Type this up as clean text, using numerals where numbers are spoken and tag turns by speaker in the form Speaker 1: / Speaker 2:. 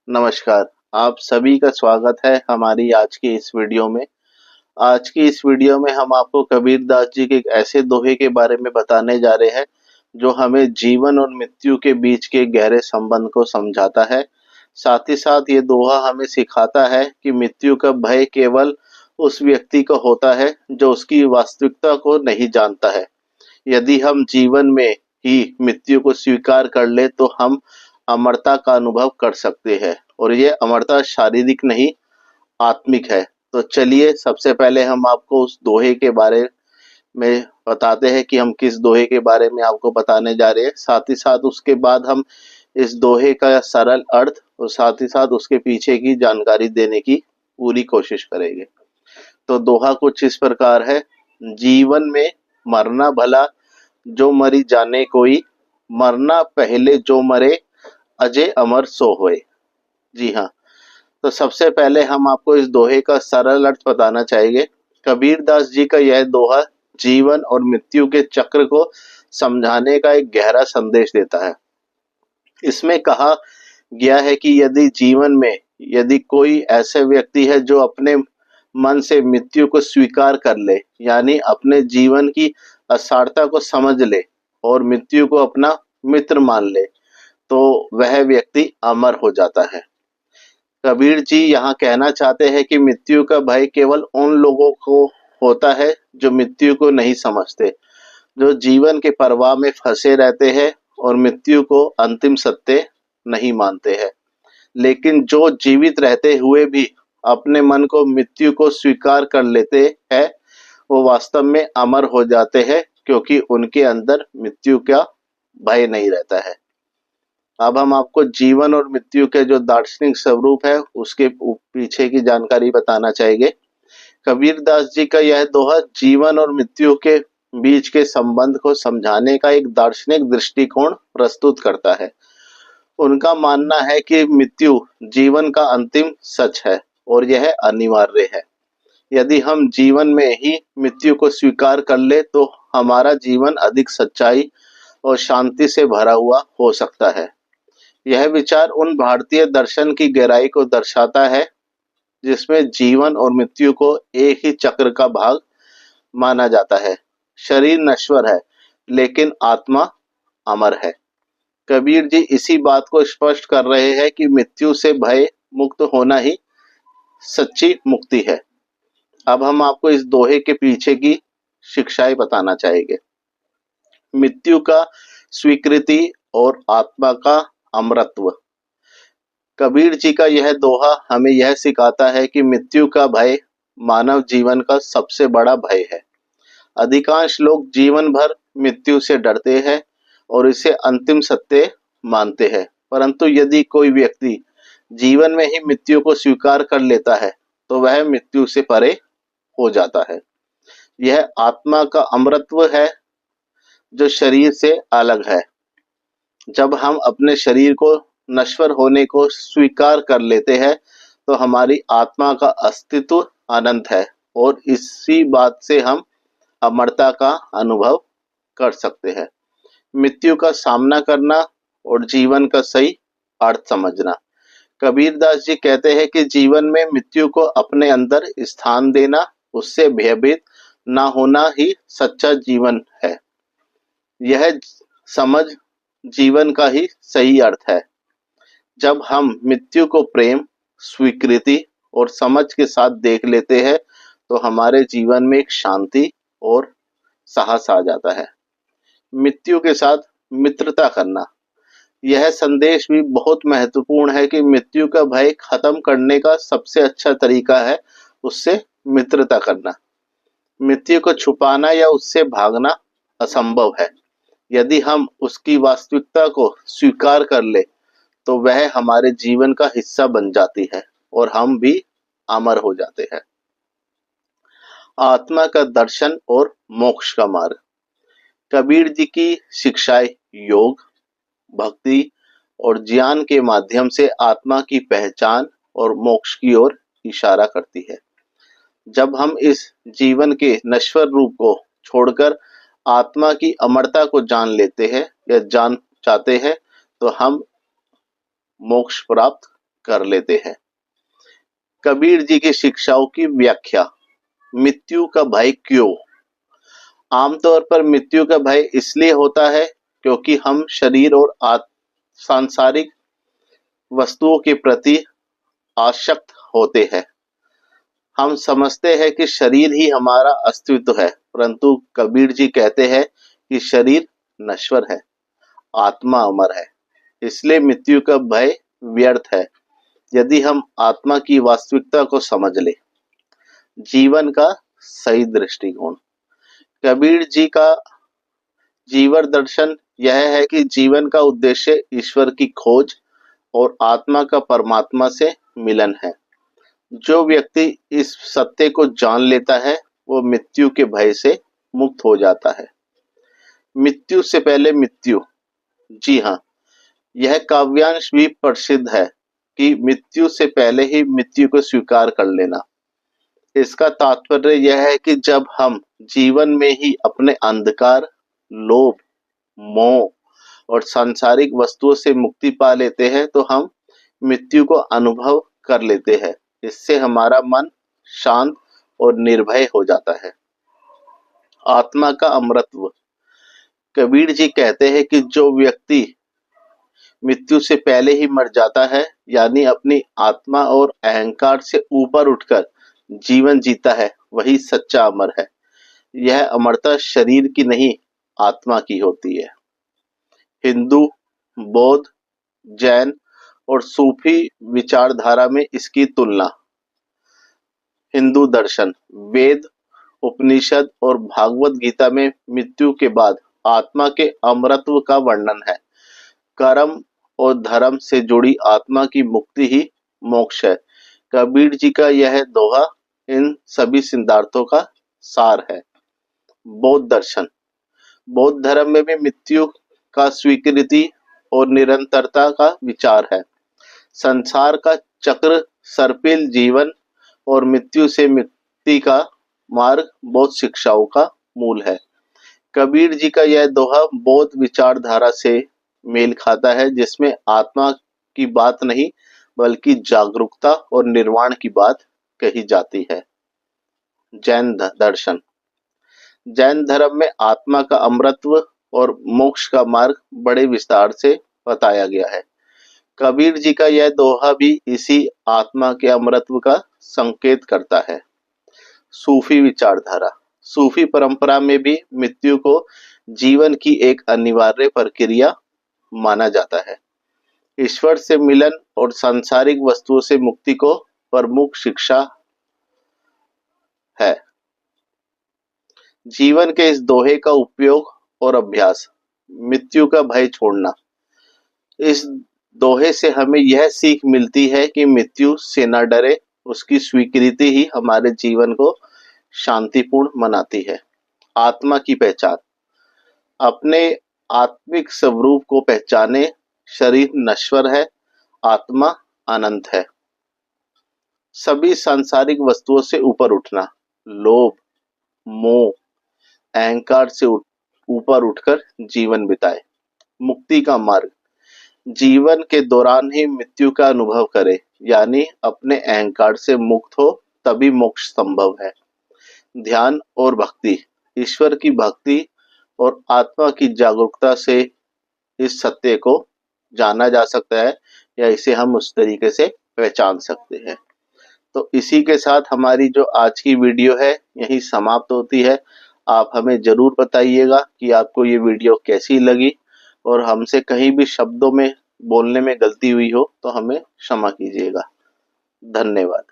Speaker 1: नमस्कार। आप सभी का स्वागत है हमारी आज की इस वीडियो में। आज की इस वीडियो में हम आपको कबीर दास जी के एक ऐसे दोहे के बारे में बताने जा रहे हैं जो हमें जीवन और मृत्यु के बीच के गहरे संबंध को समझाता है। साथ ही साथ ये दोहा हमें सिखाता है कि मृत्यु का भय केवल उस व्यक्ति को होता है जो उसकी वास्तविकता को नहीं जानता है। यदि हम जीवन में ही मृत्यु को स्वीकार कर ले तो हम अमरता का अनुभव कर सकते हैं, और ये अमरता शारीरिक नहीं, आत्मिक है। तो चलिए सबसे पहले हम आपको उस दोहे के बारे में बताते हैं कि हम किस दोहे के बारे में आपको बताने जा रहे हैं। साथ ही साथ उसके बाद हम इस दोहे का सरल अर्थ और साथ ही साथ उसके पीछे की जानकारी देने की पूरी कोशिश करेंगे। तो दोहा कुछ इस प्रकार है। जीवन में मरना भला, जो मरी जाने कोई, मरना पहले जो मरे, अजय अमर सो होए। जी हाँ, तो सबसे पहले हम आपको इस दोहे का सरल अर्थ बताना चाहेंगे। कबीर दास जी का यह दोहा जीवन और मृत्यु के चक्र को समझाने का एक गहरा संदेश देता है। इसमें कहा गया है कि यदि कोई ऐसे व्यक्ति है जो अपने मन से मृत्यु को स्वीकार कर ले, यानी अपने जीवन की असारता को समझ ले और मृत्यु को अपना मित्र मान ले, तो वह व्यक्ति अमर हो जाता है। कबीर जी यहाँ कहना चाहते हैं कि मृत्यु का भय केवल उन लोगों को होता है जो मृत्यु को नहीं समझते, जो जीवन के प्रवाह में फंसे रहते हैं और मृत्यु को अंतिम सत्य नहीं मानते हैं। लेकिन जो जीवित रहते हुए भी अपने मन को मृत्यु को स्वीकार कर लेते हैं, वो वास्तव में अमर हो जाते हैं, क्योंकि उनके अंदर मृत्यु का भय नहीं रहता है। अब हम आपको जीवन और मृत्यु के जो दार्शनिक स्वरूप है उसके पीछे की जानकारी बताना चाहेंगे। कबीर दास जी का यह दोहा जीवन और मृत्यु के बीच के संबंध को समझाने का एक दार्शनिक दृष्टिकोण प्रस्तुत करता है। उनका मानना है कि मृत्यु जीवन का अंतिम सच है और यह अनिवार्य है। यदि हम जीवन में ही मृत्यु को स्वीकार कर ले तो हमारा जीवन अधिक सच्चाई और शांति से भरा हुआ हो सकता है। यह विचार उन भारतीय दर्शन की गहराई को दर्शाता है जिसमें जीवन और मृत्यु को एक ही चक्र का भाग माना जाता है। शरीर नश्वर है लेकिन आत्मा अमर है। कबीर जी इसी बात को स्पष्ट कर रहे हैं कि मृत्यु से भय मुक्त होना ही सच्ची मुक्ति है। अब हम आपको इस दोहे के पीछे की शिक्षाएं बताना चाहेंगे। मृत्यु का स्वीकृति और आत्मा का अमरत्व। कबीर जी का यह दोहा हमें यह सिखाता है कि मृत्यु का भय मानव जीवन का सबसे बड़ा भय है। अधिकांश लोग जीवन भर मृत्यु से डरते हैं और इसे अंतिम सत्य मानते हैं, परंतु यदि कोई व्यक्ति जीवन में ही मृत्यु को स्वीकार कर लेता है तो वह मृत्यु से परे हो जाता है। यह आत्मा का अमरत्व है जो शरीर से अलग है। जब हम अपने शरीर को नश्वर होने को स्वीकार कर लेते हैं तो हमारी आत्मा का अस्तित्व अनंत है, और इसी बात से हम अमरता का अनुभव कर सकते हैं। मृत्यु का सामना करना और जीवन का सही अर्थ समझना। कबीर दास जी कहते हैं कि जीवन में मृत्यु को अपने अंदर स्थान देना, उससे भयभीत ना होना ही सच्चा जीवन है। यह समझ जीवन का ही सही अर्थ है। जब हम मृत्यु को प्रेम, स्वीकृति और समझ के साथ देख लेते हैं तो हमारे जीवन में एक शांति और साहस आ जाता है। मृत्यु के साथ मित्रता करना। यह संदेश भी बहुत महत्वपूर्ण है कि मृत्यु का भय खत्म करने का सबसे अच्छा तरीका है उससे मित्रता करना। मृत्यु को छुपाना या उससे भागना असंभव है। यदि हम उसकी वास्तविकता को स्वीकार कर ले तो वह हमारे जीवन का हिस्सा बन जाती है और हम भी अमर हो जाते हैं। आत्मा का दर्शन और मोक्ष का मार्ग। कबीर जी की शिक्षाएं योग, भक्ति और ज्ञान के माध्यम से आत्मा की पहचान और मोक्ष की ओर इशारा करती है। जब हम इस जीवन के नश्वर रूप को छोड़कर आत्मा की अमरता को जान लेते हैं या जान चाहते हैं तो हम मोक्ष प्राप्त कर लेते हैं। कबीर जी की शिक्षाओं की व्याख्या। मृत्यु का भय क्यों? आमतौर पर मृत्यु का भय इसलिए होता है क्योंकि हम शरीर और सांसारिक वस्तुओं के प्रति आसक्त होते हैं। हम समझते हैं कि शरीर ही हमारा अस्तित्व है, परंतु कबीर जी कहते हैं कि शरीर नश्वर है, आत्मा अमर है। इसलिए मृत्यु का भय व्यर्थ है यदि हम आत्मा की वास्तविकता को समझ ले। जीवन का सही दृष्टिकोण। कबीर जी का जीवन दर्शन यह है कि जीवन का उद्देश्य ईश्वर की खोज और आत्मा का परमात्मा से मिलन है। जो व्यक्ति इस सत्य को जान लेता है वो मृत्यु के भय से मुक्त हो जाता है। मृत्यु से पहले मृत्यु। जी हाँ, यह काव्यांश भी प्रसिद्ध है कि मृत्यु से पहले ही मृत्यु को स्वीकार कर लेना। इसका तात्पर्य यह है कि जब हम जीवन में ही अपने अंधकार, लोभ, मोह और सांसारिक वस्तुओं से मुक्ति पा लेते हैं तो हम मृत्यु को अनुभव कर लेते हैं। इससे हमारा मन शांत और निर्भय हो जाता है। आत्मा का अमरत्व। कबीर जी कहते हैं कि जो व्यक्ति मृत्यु से पहले ही मर जाता है, यानी अपनी आत्मा और अहंकार से ऊपर उठकर जीवन जीता है, वही सच्चा अमर है। यह अमरता शरीर की नहीं, आत्मा की होती है। हिंदू, बौद्ध, जैन और सूफी विचारधारा में इसकी तुलना। हिंदू दर्शन। वेद, उपनिषद और भागवत गीता में मृत्यु के बाद आत्मा के अमरत्व का वर्णन है। कर्म और धर्म से जुड़ी आत्मा की मुक्ति ही मोक्ष है। कबीर जी का यह दोहा इन सभी सिद्धांतों का सार है। बौद्ध दर्शन। बौद्ध धर्म में भी मृत्यु का स्वीकृति और निरंतरता का विचार है। संसार का चक्र, सर्पिल जीवन और मृत्यु से मुक्ति का मार्ग बौद्ध शिक्षाओं का मूल है। कबीर जी का यह दोहा बौद्ध विचारधारा से मेल खाता है, जिसमें आत्मा की बात नहीं बल्कि जागरूकता और निर्वाण की बात कही जाती है। जैन दर्शन। जैन धर्म में आत्मा का अमरत्व और मोक्ष का मार्ग बड़े विस्तार से बताया गया है। कबीर जी का यह दोहा भी इसी आत्मा के अमरत्व का संकेत करता है। सूफी विचारधारा। सूफी परंपरा में भी मृत्यु को जीवन की एक अनिवार्य प्रक्रिया माना जाता है। ईश्वर से मिलन और सांसारिक वस्तुओं से मुक्ति को प्रमुख शिक्षा है। जीवन के इस दोहे का उपयोग और अभ्यास। मृत्यु का भय छोड़ना। इस दोहे से हमें यह सीख मिलती है कि मृत्यु से न डरे, उसकी स्वीकृति ही हमारे जीवन को शांतिपूर्ण बनाती है। आत्मा की पहचान। अपने आत्मिक स्वरूप को पहचाने। शरीर नश्वर है, आत्मा अनंत है। सभी सांसारिक वस्तुओं से ऊपर उठना। लोभ, मोह, अहंकार से ऊपर उठकर जीवन बिताए। मुक्ति का मार्ग। जीवन के दौरान ही मृत्यु का अनुभव करे, यानी अपने अहंकार से मुक्त हो, तभी मोक्ष संभव है। ध्यान और भक्ति। ईश्वर की भक्ति और आत्मा की जागरूकता से इस सत्य को जाना जा सकता है, या इसे हम उस तरीके से पहचान सकते हैं। तो इसी के साथ हमारी जो आज की वीडियो है यही समाप्त होती है। आप हमें जरूर बताइएगा कि आपको ये वीडियो कैसी लगी, और हमसे कहीं भी शब्दों में बोलने में गलती हुई हो तो हमें क्षमा कीजिएगा। धन्यवाद।